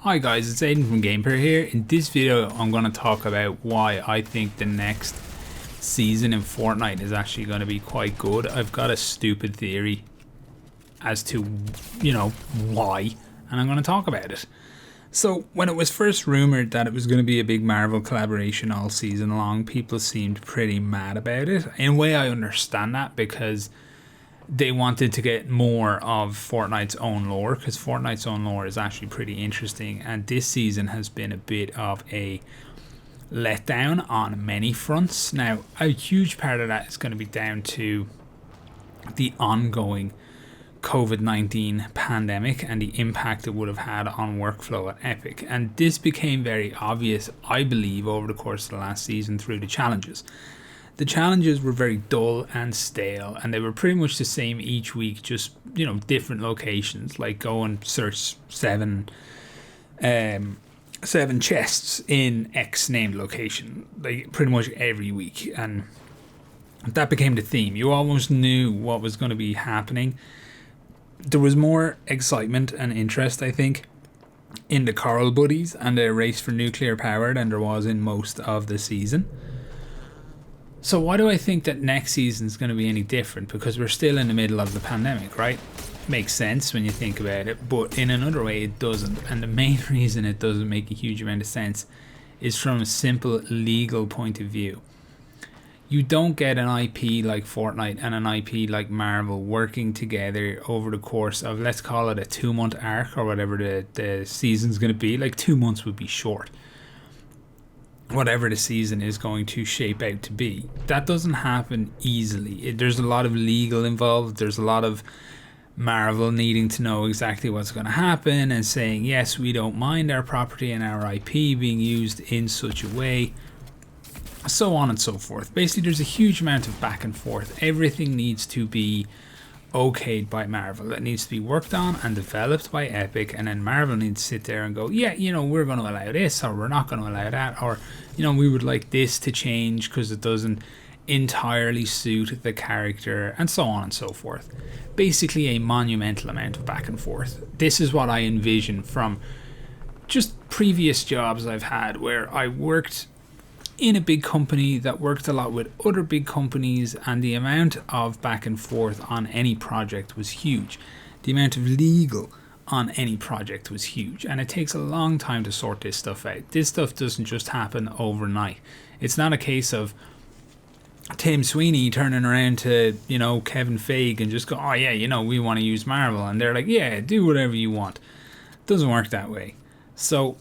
Hi guys, it's Aiden from GamePair here. In this video I'm going to talk about why I think the next season in Fortnite is actually going to be quite good. I've got a stupid theory as to, why, and I'm going to talk about it. So when it was first rumored that it was going to be a big Marvel collaboration all season long, people seemed pretty mad about it. In a way I understand that because they wanted to get more of Fortnite's own lore, because Fortnite's own lore is actually pretty interesting, and this season has been a bit of a letdown on many fronts. Now, a huge part of that is going to be down to the ongoing COVID-19 pandemic and the impact it would have had on workflow at Epic. And this became very obvious, I believe, over the course of the last season through the challenges. The challenges were very dull and stale, and they were pretty much the same each week, just, different locations, like go and search seven chests in X named location, like pretty much every week. And that became the theme. You almost knew what was going to be happening. There was more excitement and interest, I think, in the Coral Buddies and the race for nuclear power than there was in most of the season. So why do I think that next season is going to be any different? Because we're still in the middle of the pandemic, right? Makes sense when you think about it, but in another way it doesn't. And the main reason it doesn't make a huge amount of sense is from a simple legal point of view. You don't get an IP like Fortnite and an IP like Marvel working together over the course of, let's call it a 2-month arc or whatever the season's going to be. Like 2 months would be short. Whatever the season is going to shape out to be. That doesn't happen easily. There's a lot of legal involved. There's a lot of Marvel needing to know exactly what's going to happen and saying, yes, we don't mind our property and our IP being used in such a way, so on and so forth. Basically, there's a huge amount of back and forth. Everything needs to be okayed by Marvel. It needs to be worked on and developed by Epic, and then Marvel needs to sit there and go, yeah, we're going to allow this, or we're not going to allow that, or we would like this to change because it doesn't entirely suit the character, and so on and so forth. Basically a monumental amount of back and forth. This is what I envision from just previous jobs I've had, where I worked in a big company that worked a lot with other big companies, and the amount of back and forth on any project was huge. The amount of legal on any project was huge, and it takes a long time to sort this stuff out. This stuff doesn't just happen overnight. It's not a case of Tim Sweeney turning around to, Kevin Feige and just go, oh yeah, we want to use Marvel, and they're like, yeah, do whatever you want. It doesn't work that way. So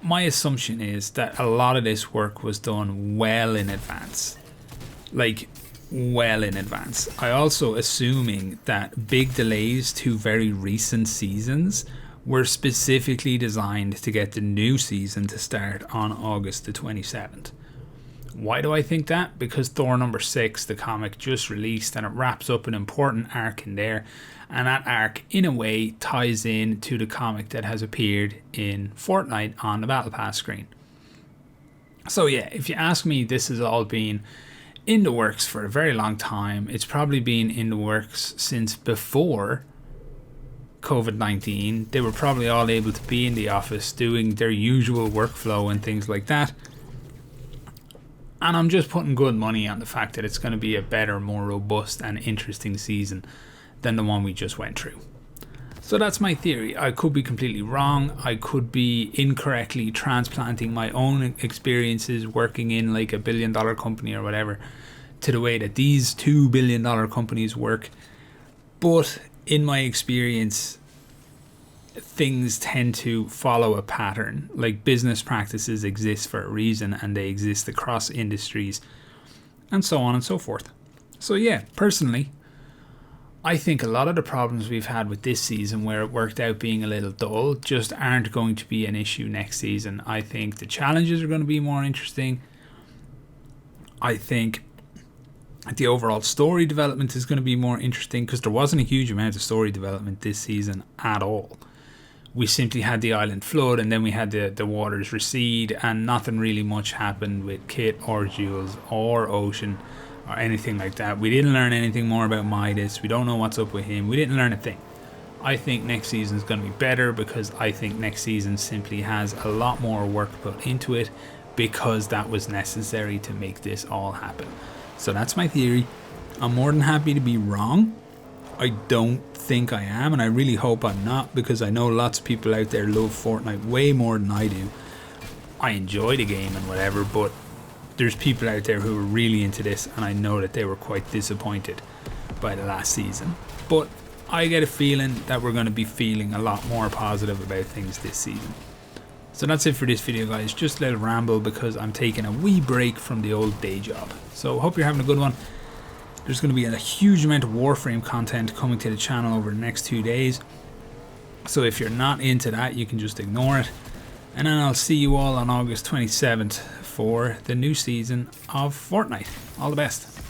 my assumption is that a lot of this work was done well in advance. Like, well in advance. I also assuming that big delays to very recent seasons were specifically designed to get the new season to start on August the 27th. Why do I think that? Because Thor number 6, the comic, just released, and it wraps up an important arc in there, and that arc in a way ties in to the comic that has appeared in Fortnite on the Battle Pass screen. So yeah, if you ask me, this has all been in the works for a very long time. It's probably been in the works since before COVID-19. They were probably all able to be in the office doing their usual workflow and things like that. And I'm just putting good money on the fact that it's going to be a better, more robust and interesting season than the one we just went through. So that's my theory. I could be completely wrong. I could be incorrectly transplanting my own experiences working in like $1 billion company or whatever to the way that these $2 billion companies work. But in my experience, things tend to follow a pattern. Like, business practices exist for a reason, and they exist across industries, and so on and so forth. So yeah, personally, I think a lot of the problems we've had with this season, where it worked out being a little dull, just aren't going to be an issue next season. I think the challenges are going to be more interesting. I think the overall story development is going to be more interesting, because there wasn't a huge amount of story development this season at all. We simply had the island flood, and then we had the waters recede, and nothing really much happened with Kit or Jules or Ocean or anything like that. We didn't learn anything more about Midas. We don't know what's up with him. We didn't learn a thing. I think next season is going to be better because I think next season simply has a lot more work put into it because that was necessary to make this all happen. So that's my theory. I'm more than happy to be wrong. I don't think I am, and I really hope I'm not, because I know lots of people out there love Fortnite way more than I do. I enjoy the game and whatever, but there's people out there who are really into this, and I know that they were quite disappointed by the last season. But I get a feeling that we're going to be feeling a lot more positive about things this season. So that's it for this video, guys. Just a little ramble because I'm taking a wee break from the old day job. So hope you're having a good one. There's going to be a huge amount of Warframe content coming to the channel over the next 2 days. So if you're not into that, you can just ignore it. And then I'll see you all on August 27th for the new season of Fortnite. All the best.